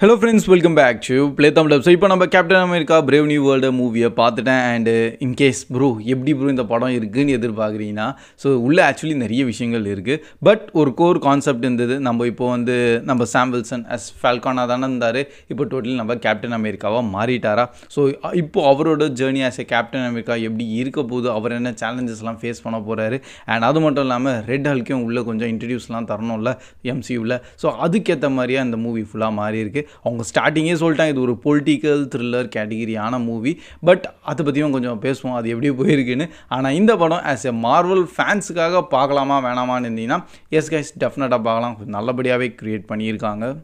Hello friends, welcome back to Play Thumb Up. So இப்போ நம்ம captain America brave new world மூவியை பார்த்துட்டேன். And in case bro எப்படி bro இந்த படம் இருக்குதுன்னு எதிர்பார்க்குறீங்கன்னா, ஸோ உள்ளே ஆக்சுவலி நிறைய விஷயங்கள் இருக்குது. பட் ஒரு கோர் கான்செப்ட் இருந்தது. நம்ம இப்போ நம்ம சாம் வில்சன் அஸ் ஃபால்கானாக தானே இருந்தார். இப்போ டோட்டலி நம்ம கேப்டன் அமெரிக்காவாக மாறிட்டாரா? ஸோ இப்போது அவரோட journey as a captain America எப்படி இருக்க போகுது, அவர் என்ன சேலஞ்சஸ்லாம் ஃபேஸ் பண்ண போகிறாரு. அண்ட் அது மட்டும் இல்லாமல் ரெட் ஹல்க்கையும் உள்ளே கொஞ்சம் இன்ட்ரடியூஸ்லாம் தரணும்ல எம்சியூவில். ஸோ அதுக்கேற்ற மாதிரியே அந்த மூவி ஃபுல்லாக மாறி இருக்குது. அவங்க ஸ்டார்டிங்கே சொல்லிட்டாங்க இது ஒரு பொலிட்டிக்கல் த்ரில்லர் கேட்டகிரியான மூவி. பட் அதை பற்றியும் கொஞ்சம் பேசுவோம், அது எப்படி போயிருக்குன்னு. ஆனால் இந்த படம் ஆஸ் எ மார்வல் ஃபேன்ஸுக்காக பார்க்கலாமா வேணாமான்னு இருந்தீங்கன்னா, எஸ் கைஸ் டெஃபினட்டாக பார்க்கலாம். கொஞ்சம் நல்லபடியாகவே க்ரியேட் பண்ணியிருக்காங்க.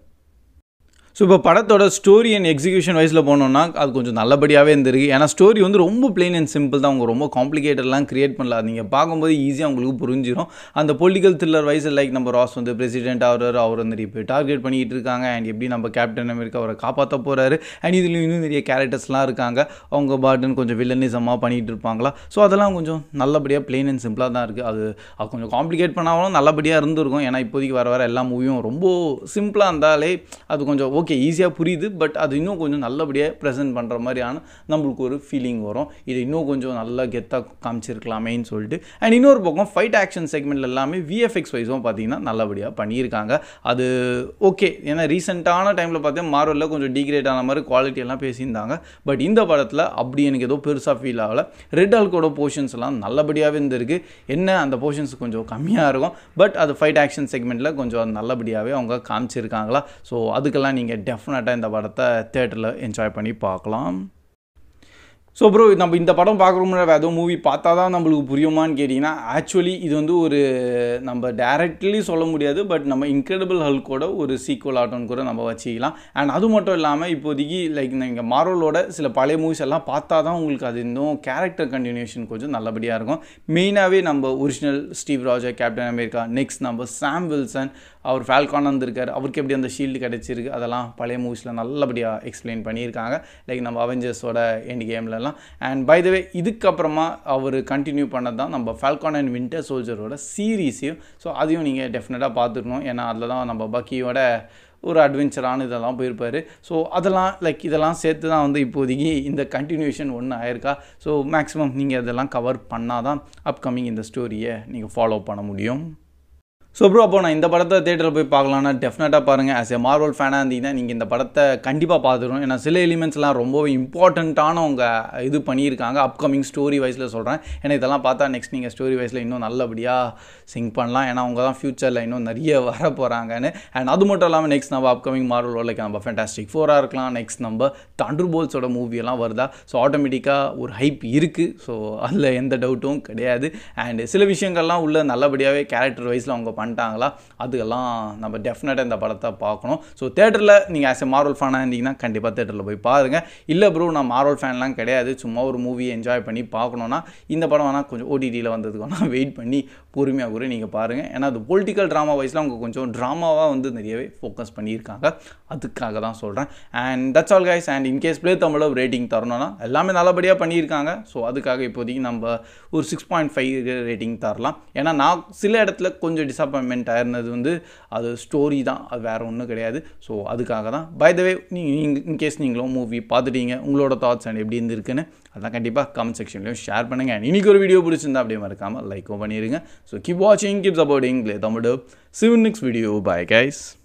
ஸோ இப்போ படத்தோட ஸ்டோரி அண்ட் எக்ஸிக்யூஷன் வைஸில் போனோம்னா அது கொஞ்சம் நல்லபடியாகவே இருந்திருக்கு. ஏன்னா ஸ்டோரி ரொம்ப பிளெயின் அண்ட் சிம்பிள் தான். அவங்க ரொம்ப காம்ப்ளிகேட்டட்லாம் க்ரியேட் பண்ணல. நீங்கள் பார்க்கும்போது ஈஸியாக உங்களுக்கு புரிஞ்சிடும். அந்த பொலிட்டிக்கல் த்ரில்லர் வைஸ் லைக் நம்ம ராஸ் பிரசிடென்ட் அவர் இப்போ டார்கெட் பண்ணிகிட்டு இருக்காங்க. அண்ட் எப்படி நம்ம கேப்டன் அமெரிக்கா அவரை காப்பாற்ற போகிறாரு. அண்ட் இதில் இன்னும் நிறைய கேரக்டர்ஸ்லாம் இருக்காங்க. அவங்க பாட்டுன்னு கொஞ்சம் வில்லனிசமாக பண்ணிகிட்டு இருப்பாங்களா. ஸோ அதெல்லாம் கொஞ்சம் நல்லபடியாக பிளெயின் அண்ட் சிம்பிளாக தான் இருக்குது. அது கொஞ்சம் காம்ப்ளிகேட் பண்ணாலும் நல்லபடியாக இருந்திருக்கும். ஏன்னா இப்போதைக்கு வர எல்லா மூவியும் ரொம்ப சிம்பிளாக இருந்தாலே அது கொஞ்சம் ஓகே ஈஸியாக புரியுது. பட் அது இன்னும் கொஞ்சம் நல்லபடியாக ப்ரெசென்ட் பண்ணுற மாதிரியான நம்மளுக்கு ஒரு ஃபீலிங் வரும். இது இன்னும் கொஞ்சம் நல்லா கெத்தாக காமிச்சிருக்கலாமேன்னு சொல்லிட்டு. அண்ட் இன்னொரு பக்கம் ஃபைட் ஆக்ஷன் செக்மெண்ட் எல்லாமே விஎஃப்எக்ஸ் வைஸும் பார்த்தீங்கன்னா நல்லபடியாக பண்ணியிருக்காங்க. அது ஓகே. ஏன்னா ரீசெண்டான டைமில் பார்த்தீங்கன்னா மார்வலில் கொஞ்சம் டிகிரேட் ஆன மாதிரி குவாலிட்டி எல்லாம் பேசியிருந்தாங்க. பட் இந்த படத்தில் அப்படி எனக்கு ஏதோ பெருசாக ஃபீல் ஆகலை. ரெட் ஹல்கோட போர்ஷன்ஸ் எல்லாம் நல்லபடியாகவே இருந்திருக்கு. என்ன அந்த போர்ஷன்ஸ் கொஞ்சம் கம்மியாக இருக்கும். பட் அது ஃபைட் ஆக்ஷன் செக்மெண்ட்டில் கொஞ்சம் நல்லபடியாகவே அவங்க காமிச்சிருக்காங்களா. ஸோ அதுக்கெல்லாம் நீங்கள் டெஃபினட்டாக இந்த படத்தை தியேட்டரில் என்ஜாய் பண்ணி பார்க்கலாம். ஸோ ப்ரோ நம்ம இந்த படம் பார்க்குற முன்னாடி வேறு ஏதோ மூவி பார்த்தா தான் நம்மளுக்கு புரியுமான்னு கேட்டிங்கன்னா, ஆக்சுவலி இது ஒரு நம்ம டைரக்ட்லி சொல்ல முடியாது. பட் நம்ம இன்க்ரெடிபிள் ஹல்கோட ஒரு சீக்வல் ஆட்டோன்னு கூட நம்ம வச்சுக்கலாம். அண்ட் அது மட்டும் இல்லாமல் இப்போதைக்கு லைக் நீங்கள் மார்வலோட சில பழைய மூவிஸ் எல்லாம் பார்த்தா தான் உங்களுக்கு அது இன்னும் கேரக்டர் கண்டினியூஷன் கொஞ்சம் நல்லபடியாக இருக்கும். மெயினாகவே நம்ம original Steve Rogers captain America, next நம்ம சாம் வில்சன் அவர் ஃபால்கான் வந்திருக்கார். அவருக்கு எப்படி அந்த ஷீல்டு கிடச்சிருக்கு அதெல்லாம் பழைய மூவிஸில் நல்லபடியாக எக்ஸ்பிளைன் பண்ணியிருக்காங்க. லைக் நம்ம அவெஞ்சர்ஸோட எண்ட் கேம்லலாம். அண்ட் பை த வே இதுக்கப்புறமா அவர் கண்டினியூ பண்ணது தான் நம்ம ஃபால்கான் அண்ட் வின்டர் சோல்ஜரோட சீரீஸையும். ஸோ அதையும் நீங்கள் டெஃபினட்டாக பார்த்துக்கணும். ஏன்னா அதில் தான் நம்ம பக்கியோட ஒரு அட்வென்ச்சரான இதெல்லாம் போயிருப்பார். ஸோ அதெல்லாம் லைக் இதெல்லாம் சேர்த்து தான் இப்போதைக்கு இந்த கண்டினியூஷன் ஒன்று ஆயிருக்கா. ஸோ மேக்ஸிமம் நீங்கள் இதெல்லாம் கவர் பண்ணால் தான் அப்கமிங் இந்த ஸ்டோரியை நீங்கள் ஃபாலோ பண்ண முடியும். ஸோ ப்ரோ அப்போ நான் இந்த படத்தை தேட்டரில் போய் பார்க்கலான்னா டெஃபினட்டாக பாருங்கள். ஆஸ் எ மார்வல் ஃபேனாக இருந்தீங்கன்னா நீங்கள் இந்த படத்தை கண்டிப்பாக பார்த்துக்கணும். ஏன்னா சில எலிமெண்ட்ஸ்லாம் ரொம்பவே இம்பார்ட்டண்ட்டான அவங்க இது பண்ணியிருக்காங்க. அப்கமிங் ஸ்டோரி வைஸில் சொல்கிறேன். ஏன்னா இதெல்லாம் பார்த்தா நெக்ஸ்ட் நீங்கள் ஸ்டோரி வைஸில் இன்னும் நல்லபடியாக சிங்க் பண்ணலாம். ஏன்னா அவங்க தான் ஃப்யூச்சரில் இன்னும் நிறைய வர போகிறாங்கன்னு. அண்ட் அது மட்டும் இல்லாமல் நெக்ஸ்ட் நம்ம அப்கமிங் மார்வல் லைக் நம்ம ஃபேண்டாஸ்டிக் ஃபோராக இருக்கலாம். நெக்ஸ்ட் நம்ம தண்டர்போல்ட்ஸோட மூவியெல்லாம் வருதா. ஸோ ஆட்டோமேட்டிக்காக ஒரு ஹைப் இருக்குது. ஸோ அதில் எந்த டவுட்டும் கிடையாது. அண்ட் சில விஷயங்கள்லாம் உள்ள நல்லபடியாகவே கேரக்டர் வைஸில் அவங்க பண்ணிட்டாங்களா, அதுக்கெல்லாம் நம்ம டெஃபினட்டாக இந்த படத்தை பார்க்கணும். ஸோ தேட்டரில் நீங்கள் ஆஸ் எ மார்வல் ஃபேனாக இருந்தீங்கன்னா கண்டிப்பாக தேட்டரில் போய் பாருங்கள். இல்லை ப்ரோ நான் மார்வல் ஃபேன்லாம் கிடையாது, சும்மா ஒரு மூவியை என்ஜாய் பண்ணி பார்க்கணுன்னா இந்த படம் வேணால் கொஞ்சம் ஓடிடியில் வந்ததுக்கு வேணால் வெயிட் பண்ணி பொறுமையாக கூட நீங்கள் பாருங்கள். ஏன்னா அது பொலிட்டிக்கல் ட்ராமா வைஸில் அவங்க கொஞ்சம் ட்ராமாவாக நிறையவே ஃபோக்கஸ் பண்ணியிருக்காங்க. அதுக்காக தான் சொல்கிறேன். And that's all guys. And in case play தமிழில் ரேட்டிங் தரணும்னா எல்லாமே நல்லபடியாக பண்ணியிருக்காங்க. ஸோ அதுக்காக இப்போதைக்கு நம்ம ஒரு 6.5 ரேட்டிங் தரலாம். ஏன்னா நான் சில இடத்துல கொஞ்சம் டிசப்பாயின்மெண்ட் ஆயிருந்தது அது ஸ்டோரி தான், அது வேறு ஒன்றும் கிடையாது. ஸோ அதுக்காக தான். பை த வே நீங்கள் இன்கேஸ் நீங்களும் மூவி பார்த்துட்டீங்க, உங்களோட தாட்ஸ் அண்ட் எப்படி இருந்திருக்குன்னு அதெல்லாம் கண்டிப்பாக கமெண்ட் செக்ஷன்லையும் ஷேர் பண்ணுங்கள். அண்ட் இன்றைக்கி ஒரு வீடியோ பிடிச்சிருந்தா அப்படியே மறக்காமல் லைக்கும் பண்ணிடுங்க. ஸோ கீப் வாட்சிங், keep supporting Play Thumb Up. See you in next video. Bye guys.